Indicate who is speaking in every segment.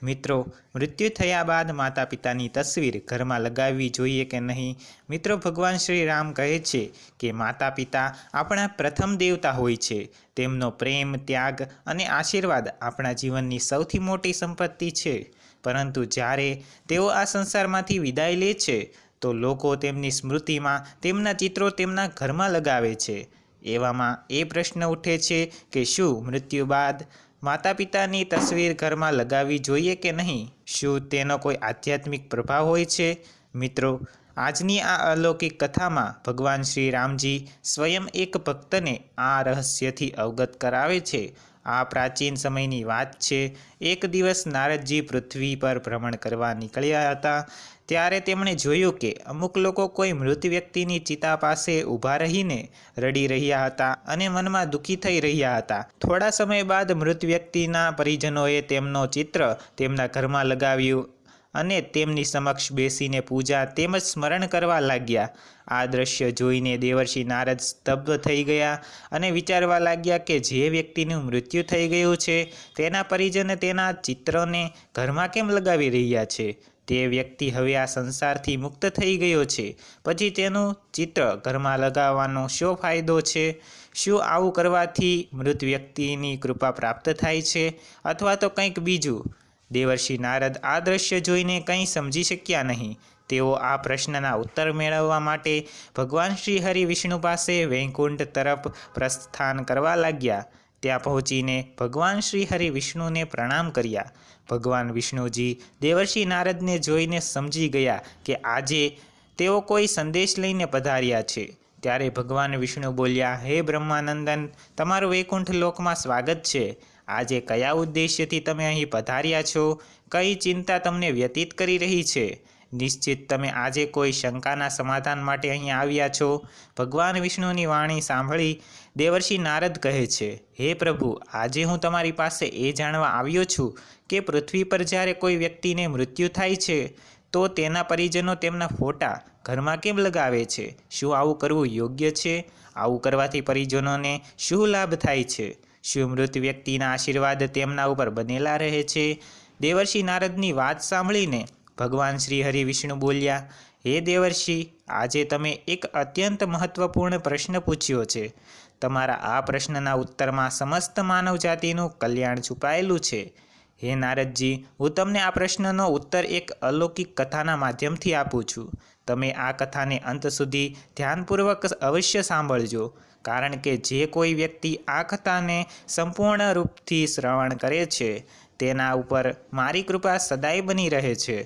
Speaker 1: મિત્રો, મૃત્યુ થયા બાદ માતા પિતાની તસવીર ઘરમાં લગાવવી જોઈએ કે નહીં? મિત્રો, ભગવાન શ્રી રામ કહે છે કે માતા પિતા આપણા પ્રથમ દેવતા હોય છે. તેમનો પ્રેમ, ત્યાગ અને આશીર્વાદ આપણા જીવનની સૌથી મોટી સંપત્તિ છે. પરંતુ જ્યારે તેઓ આ સંસારમાંથી વિદાય લે છે તો લોકો તેમની સ્મૃતિમાં તેમના ચિત્રો તેમના ઘરમાં લગાવે છે. એવામાં એ પ્રશ્ન ઉઠે છે કે શું મૃત્યુ બાદ માતા પિતાની તસવીર ઘરમાં લગાવવી જોઈએ કે નહીં? શું તેનો કોઈ આધ્યાત્મિક પ્રભાવ હોય છે? મિત્રો, આજની આ અલૌકિક કથામાં ભગવાન શ્રી રામજી સ્વયં એક ભક્તને આ રહસ્યથી અવગત કરાવે છે. આ પ્રાચીન સમયની વાત છે. એક દિવસ નારદજી પૃથ્વી પર ભ્રમણ કરવા નીકળ્યા હતા. ત્યારે તેમણે જોયું કે અમુક લોકો કોઈ મૃત વ્યક્તિની ચિતા પાસે ઊભા રહીને રડી રહ્યા હતા અને મનમાં દુઃખી થઈ રહ્યા હતા. થોડા સમય બાદ મૃત વ્યક્તિના પરિજનોએ તેમનો ચિત્ર તેમના ઘરમાં લગાવ્યું અને તેમની સમક્ષ બેસીને પૂજા તેમજ સ્મરણ કરવા લાગ્યા. આ દ્રશ્ય જોઈને દેવર્ષિ નારદ સ્તબ્ધ થઈ ગયા અને વિચારવા લાગ્યા કે જે વ્યક્તિનું મૃત્યુ થઈ ગયું છે તેના પરિજન તેના ચિત્રને ઘરમાં કેમ લગાવી રહ્યા છે? તે વ્યક્તિ હવે આ સંસારથી મુક્ત થઈ ગયો છે, પછી તેનું ચિત્ર ઘરમાં લગાવવાનો શો ફાયદો છે? શું આવું કરવાથી મૃત વ્યક્તિની કૃપા પ્રાપ્ત થાય છે અથવા તો કંઈક બીજું? દેવર્ષિ નારદ આ દ્રશ્ય જોઈને કંઈ સમજી શક્યા નહીં. તેઓ આ પ્રશ્નના ઉત્તર મેળવવા માટે ભગવાન શ્રી હરિ વિષ્ણુ પાસે વૈકુંઠ તરફ પ્રસ્થાન કરવા લાગ્યા. ત્યાં પહોંચીને ભગવાન શ્રી હરિ વિષ્ણુને પ્રણામ કર્યા. ભગવાન વિષ્ણુજી દેવર્ષિ નારદને જોઈને સમજી ગયા કે આજે તેઓ કોઈ સંદેશ લઈને પધાર્યા છે. ત્યારે ભગવાન વિષ્ણુ બોલ્યા, હે બ્રહ્માનંદન, તમારું વૈકુંઠ લોકમાં સ્વાગત છે. આજે કયા ઉદ્દેશ્યથી તમે અહીં પધાર્યા છો? કઈ ચિંતા તમને વ્યતીત કરી રહી છે? નિશ્ચિત તમે આજે કોઈ શંકાના સમાધાન માટે અહીં આવ્યા છો. ભગવાન વિષ્ણુની વાણી સાંભળી દેવર્ષિ નારદ કહે છે, હે પ્રભુ, આજે હું તમારી પાસે એ જાણવા આવ્યો છું કે પૃથ્વી પર જ્યારે કોઈ વ્યક્તિને મૃત્યુ થાય છે તો તેના પરિજનો તેમના ફોટા ઘરમાં કેમ લગાવે છે? શું આવું કરવું યોગ્ય છે? આવું કરવાથી પરિજનોને શું લાભ થાય છે? શું મૃત વ્યક્તિના આશીર્વાદ તેમના ઉપર બનેલા રહે છે? દેવર્ષિ નારદની વાત સાંભળીને ભગવાન શ્રી હરિ વિષ્ણુ બોલ્યા, હે દેવર્ષિ, આજે તમે એક અત્યંત મહત્વપૂર્ણ પ્રશ્ન પૂછ્યો છે. તમારા આ પ્રશ્નના ઉત્તરમાં સમસ્ત માનવ જાતિનું કલ્યાણ છુપાયેલું છે. હે નારદજી, હું તમને આ પ્રશ્નનો ઉત્તર એક અલૌકિક કથાના માધ્યમથી આપું છું. તમે આ કથાને અંત સુધી ધ્યાનપૂર્વક અવશ્ય સાંભળજો, કારણ કે જે કોઈ વ્યક્તિ આ કથાને સંપૂર્ણ રૂપથી શ્રવણ કરે છે તેના ઉપર મારી કૃપા સદાય બની રહે છે.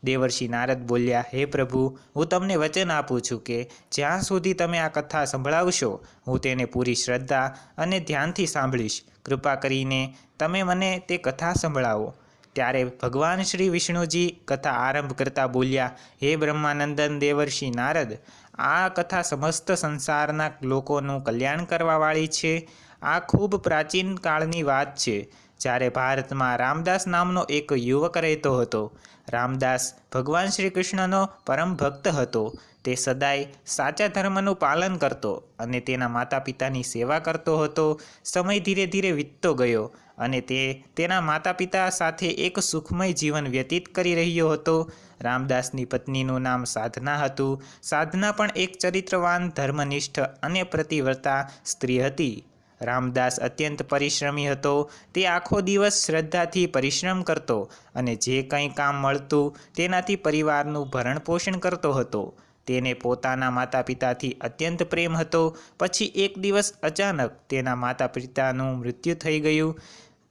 Speaker 1: દેવર્ષિ નારદ બોલ્યા, હે પ્રભુ, હું તમને વચન આપું છું કે જ્યાં સુધી તમે આ કથા સંભળાવશો હું તેને પૂરી શ્રદ્ધા અને ધ્યાનથી સાંભળીશ. કૃપા કરીને તમે મને તે કથા સંભળાવો. ત્યારે ભગવાન શ્રી વિષ્ણુજી કથા આરંભ કરતા બોલ્યા, હે બ્રહ્માનંદન દેવર્ષિ નારદ, આ કથા સમસ્ત સંસારના લોકોનું કલ્યાણ કરવાવાળી છે. આ ખૂબ પ્રાચીન કાળની વાત છે, જ્યારે ભારતમાં રામદાસ નામનો એક યુવક રહેતો હતો. રામદાસ ભગવાન શ્રી કૃષ્ણનો પરમ ભક્ત હતો. તે સદાય સાચા ધર્મનું પાલન કરતો અને તેના માતા પિતાની સેવા કરતો હતો. સમય ધીરે ધીરે વીતતો ગયો અને તે તેના માતા પિતા સાથે એક સુખમય જીવન વ્યતીત કરી રહ્યો હતો. રામદાસની પત્નીનું નામ સાધના હતું. સાધના પણ એક ચરિત્રવાન, ધર્મનિષ્ઠ અને પ્રતિવ્રતા સ્ત્રી હતી. રામદાસ અત્યંત પરિશ્રમી હતો. તે આખો દિવસ શ્રદ્ધાથી પરિશ્રમ કરતો અને જે કંઈ કામ મળતું તેનાથી પરિવારનું ભરણ પોષણ કરતો હતો. તેને પોતાના માતા પિતાથી અત્યંત પ્રેમ હતો. પછી એક દિવસ અચાનક તેના માતા પિતાનું મૃત્યુ થઈ ગયું.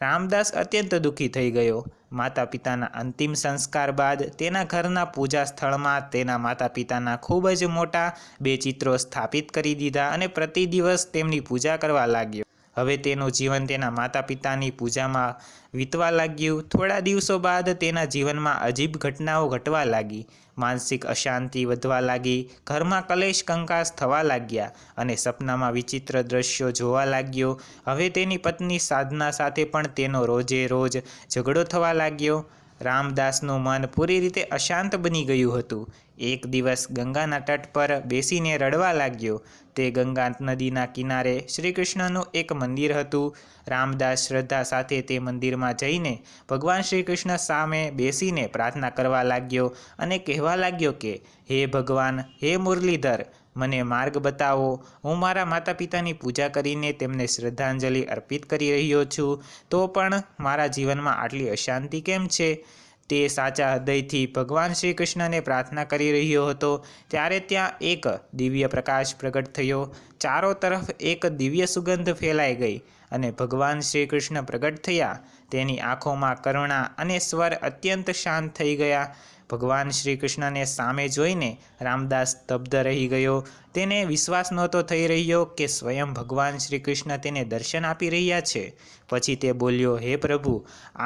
Speaker 1: રામદાસ અત્યંત દુઃખી થઈ ગયો. માતા પિતાના અંતિમ સંસ્કાર બાદ તેના ઘરના પૂજા સ્થળમાં તેના માતા પિતાના ખૂબ જ મોટા 2 ચિત્રો સ્થાપિત કરી દીધા અને પ્રતિ દિવસ તેમની પૂજા કરવા લાગ્યો. હવે તેનું જીવન તેના માતા પિતાની પૂજામાં વીતવા લાગ્યું. થોડા દિવસો બાદ તેના જીવનમાં અજીબ ઘટનાઓ ઘટવા લાગી. માનસિક અશાંતિ વધવા લાગી. ઘરમાં કલેશ કંકાસ થવા લાગ્યા અને સપનામાં વિચિત્ર દ્રશ્યો જોવા લાગ્યો. હવે તેની પત્ની સાધના સાથે પણ તેનો રોજે રોજ ઝઘડો થવા લાગ્યો. રામદાસનું મન પૂરી રીતે અશાંત બની ગયું હતું. એક દિવસ ગંગાના તટ પર બેસીને રડવા લાગ્યો. તે ગંગા નદીના કિનારે શ્રી કૃષ્ણનું એક મંદિર હતું. રામદાસ શ્રદ્ધા સાથે તે મંદિરમાં જઈને ભગવાન શ્રી કૃષ્ણ સામે બેસીને પ્રાર્થના કરવા લાગ્યો અને કહેવા લાગ્યો કે, હે ભગવાન, હે મુરલીધર, મને માર્ગ બતાવો. હું મારા માતા પિતાની પૂજા કરીને તેમને શ્રદ્ધાંજલિ અર્પિત કરી રહ્યો છું, તો પણ મારા જીવનમાં આટલી અશાંતિ કેમ છે? તે સાચા હૃદયથી ભગવાન શ્રી કૃષ્ણને પ્રાર્થના કરી રહ્યો હતો ત્યારે ત્યાં એક દિવ્ય પ્રકાશ પ્રગટ થયો. ચારો તરફ એક દિવ્ય સુગંધ ફેલાઈ ગઈ અને ભગવાન શ્રી કૃષ્ણ પ્રગટ થયા. તેની આંખોમાં કરુણા અને સ્વર અત્યંત શાંત થઈ ગયા. ભગવાન શ્રી કૃષ્ણને સામે જોઈને રામદાસ સ્તબ્ધ રહી ગયો. તેને વિશ્વાસ નહોતો થઈ રહ્યો કે સ્વયં ભગવાન શ્રી કૃષ્ણ તેને દર્શન આપી રહ્યા છે. પછી તે બોલ્યો, હે પ્રભુ,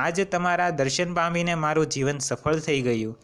Speaker 1: આજ તમારા દર્શન પામીને મારું જીવન સફળ થઈ ગયું.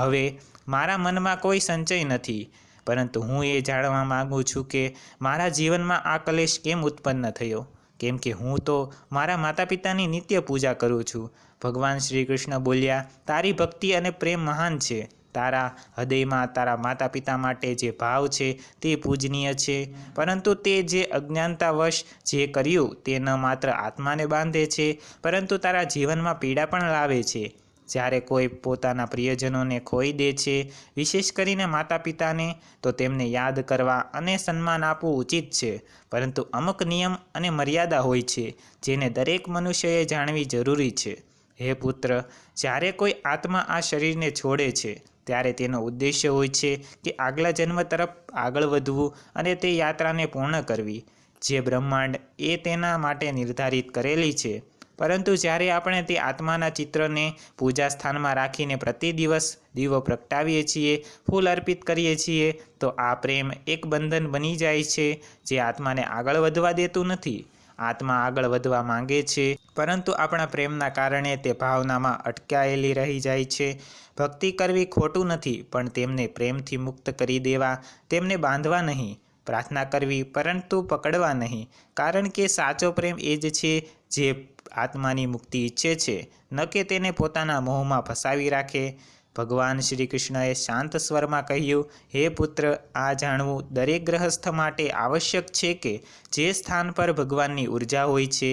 Speaker 1: હવે મારા મનમાં કોઈ સંચય નથી, પરંતુ હું એ જાણવા માગું છું કે મારા જીવનમાં આ કલેશ કેમ ઉત્પન્ન થયો, કેમ કે હું તો મારા માતા પિતાની નિત્ય પૂજા કરું છું. ભગવાન શ્રી કૃષ્ણ બોલ્યા, તારી ભક્તિ અને પ્રેમ મહાન છે. તારા હૃદયમાં તારા માતા પિતા માટે જે ભાવ છે તે પૂજનીય છે, પરંતુ તે જે અજ્ઞાનતાવશ જે કર્યું તે ન માત્ર આત્માને બાંધે છે, પરંતુ તારા જીવનમાં પીડા પણ લાવે છે. જ્યારે કોઈ પોતાના પ્રિયજનોને ખોઈ દે છે, વિશેષ કરીને માતા પિતાને, તો તેમને યાદ કરવા અને સન્માન આપવું ઉચિત છે, પરંતુ અમુક નિયમ અને મર્યાદા હોય છે જેને દરેક મનુષ્યએ જાણવી જરૂરી છે. હે પુત્ર, જ્યારે કોઈ આત્મા આ શરીરને છોડે છે ત્યારે તેનો ઉદ્દેશ્ય હોય છે કે આગલા જન્મ તરફ આગળ વધવું અને તે યાત્રાને પૂર્ણ કરવી, જે બ્રહ્માંડ એ તેના માટે નિર્ધારિત કરેલી છે. પરંતુ જ્યારે આપણે તે આત્માના ચિત્રને પૂજા સ્થાનમાં રાખીને પ્રતિ દિવસ દીવો પ્રગટાવીએ છીએ, ફૂલ અર્પિત કરીએ છીએ, તો આ પ્રેમ એક બંધન બની જાય છે જે આત્માને આગળ વધવા દેતું નથી. આત્મા આગળ વધવા માંગે છે, પરંતુ આપણા પ્રેમના કારણે તે ભાવનામાં અટકાયેલી રહી જાય છે. ભક્તિ કરવી ખોટું નથી, પણ તેમને પ્રેમથી મુક્ત કરી દેવા, તેમને બાંધવા નહીં. પ્રાર્થના કરવી, પરંતુ પકડવા નહીં, કારણ કે સાચો પ્રેમ એ જ છે જે આત્માની મુક્તિ ઈચ્છે છે, ન કે તેને પોતાના મોહમાં ફસાવી રાખે. ભગવાન શ્રી કૃષ્ણએ શાંત સ્વરમાં કહ્યું, હે પુત્ર, આ જાણવું દરેક ગ્રહસ્થ માટે આવશ્યક છે કે જે સ્થાન પર ભગવાનની ઉર્જા હોય છે,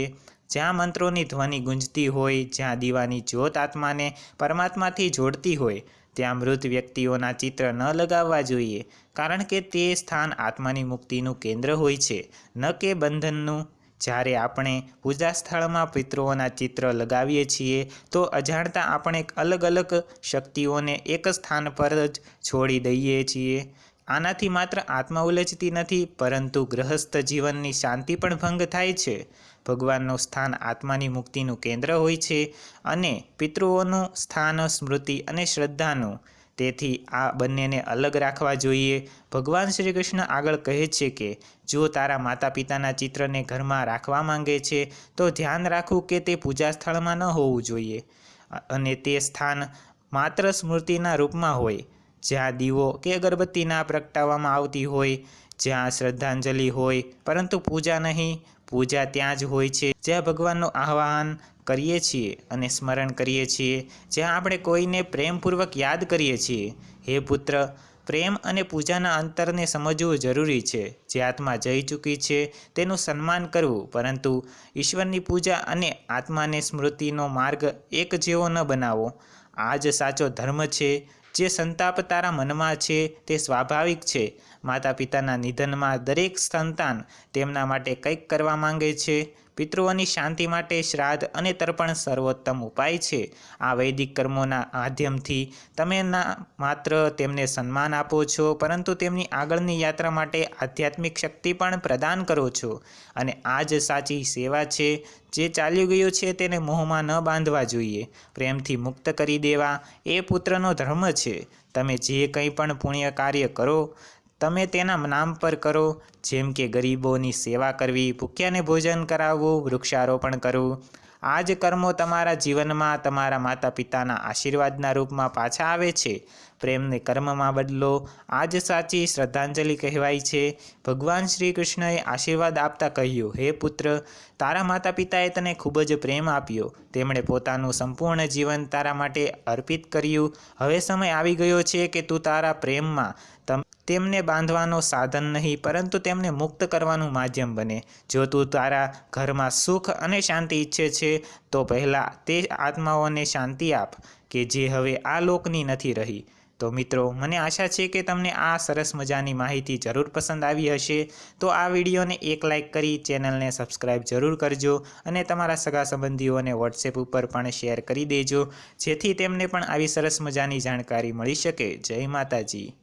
Speaker 1: જ્યાં મંત્રોની ધ્વનિ ગુંજતી હોય, જ્યાં દીવાની જ્યોત આત્માને પરમાત્માથી જોડતી હોય, ત્યાં મૃત વ્યક્તિઓના ચિત્ર ન લગાવવા જોઈએ, કારણ કે તે સ્થાન આત્માની મુક્તિનું કેન્દ્ર હોય છે, ન કે બંધનનું. જ્યારે આપણે પૂજા સ્થળમાં પિતૃઓના ચિત્ર લગાવીએ છીએ તો અજાણતા આપણે અલગ અલગ શક્તિઓને એક સ્થાન પર જ છોડી દઈએ છીએ. આનાથી માત્ર આત્મા ઉલઝતી નથી, પરંતુ ગૃહસ્થ જીવનની શાંતિ પણ ભંગ થાય છે. ભગવાનનું સ્થાન આત્માની મુક્તિનું કેન્દ્ર હોય છે અને પિતૃઓનું સ્થાન સ્મૃતિ અને શ્રદ્ધાનું. તેથી આ બંનેને અલગ રાખવા જોઈએ. ભગવાન શ્રી કૃષ્ણ આગળ કહે છે કે જો તારા માતા પિતાના ચિત્રને ઘરમાં રાખવા માંગે છે તો ધ્યાન રાખવું કે તે પૂજા સ્થળમાં ન હોવું જોઈએ અને તે સ્થાન માત્ર સ્મૃતિના રૂપમાં હોય, જ્યાં દીવો કે અગરબત્તી ના પ્રગટાવવામાં આવતી હોય, જ્યાં શ્રદ્ધાંજલિ હોય પરંતુ પૂજા નહીં. પૂજા ત્યાં જ હોય છે જ્યાં ભગવાનનું આહ્વાન કરીએ છીએ અને સ્મરણ કરીએ છીએ, જ્યાં આપણે કોઈને પ્રેમપૂર્વક યાદ કરીએ છીએ. હે પુત્ર, પ્રેમ અને પૂજાના અંતરને સમજવું જરૂરી છે. જે આત્મા જઈ ચૂકી છે તેનું સન્માન કરવું, પરંતુ ઈશ્વરની પૂજા અને આત્માને સ્મૃતિનો માર્ગ એક જેવો ન બનાવો. આ જ સાચો ધર્મ છે. જે સંતાપ તારા મનમાં છે તે સ્વાભાવિક છે. માતા પિતાના નિધનમાં દરેક સંતાન તેમના માટે કંઈક કરવા માંગે છે. પિતૃઓની શાંતિ માટે શ્રાદ્ધ અને તર્પણ સર્વોત્તમ ઉપાય છે. આ વૈદિક કર્મોના માધ્યમથી તમે ના માત્ર તેમને સન્માન આપો છો, પરંતુ તેમની આગળની યાત્રા માટે આધ્યાત્મિક શક્તિ પણ પ્રદાન કરો છો. અને આ જ સાચી સેવા છે. જે ચાલ્યું ગયું છે તેને મોહમાં ન બાંધવા જોઈએ, પ્રેમથી મુક્ત કરી દેવા એ પુત્રનો ધર્મ છે. તમે જે કંઈ પણ પુણ્ય કાર્ય કરો તમે તેના નામ પર કરો, જેમ કે ગરીબોની સેવા કરવી, ભૂખ્યાને ભોજન કરાવવું, વૃક્ષારોપણ કરવું. આ જ કર્મો તમારા જીવનમાં તમારા માતા પિતાના આશીર્વાદના રૂપમાં પાછા આવે છે. પ્રેમને કર્મમાં બદલો, આ જ સાચી શ્રદ્ધાંજલિ કહેવાય છે. ભગવાન શ્રી કૃષ્ણએ આશીર્વાદ આપતા કહ્યું, હે પુત્ર, તારા માતા પિતાએ તને ખૂબ જ પ્રેમ આપ્યો. તેમણે પોતાનું સંપૂર્ણ જીવન તારા માટે અર્પિત કર્યું. હવે સમય આવી ગયો છે કે તું તારા પ્રેમમાં તેમને બાંધવાનો સાધન નહીં, પરંતુ તેમને મુક્ત કરવાનું માધ્યમ બને. જો તું તારા ઘરમાં સુખ અને શાંતિ ઈચ્છે છે તો પહેલાં તે આત્માઓને શાંતિ આપ કે જે હવે આ લોકની નથી રહી. તો મિત્રો, મને આશા છે કે તમને આ સરસ મજાની માહિતી જરૂર પસંદ આવી હશે. તો આ વિડીયોને એક લાઇક કરી ચેનલને સબસ્ક્રાઈબ જરૂર કરજો અને તમારા સગા સંબંધીઓને વોટ્સએપ ઉપર પણ શેર કરી દેજો, જેથી તેમને પણ આવી સરસ મજાની જાણકારી મળી શકે. જય માતાજી.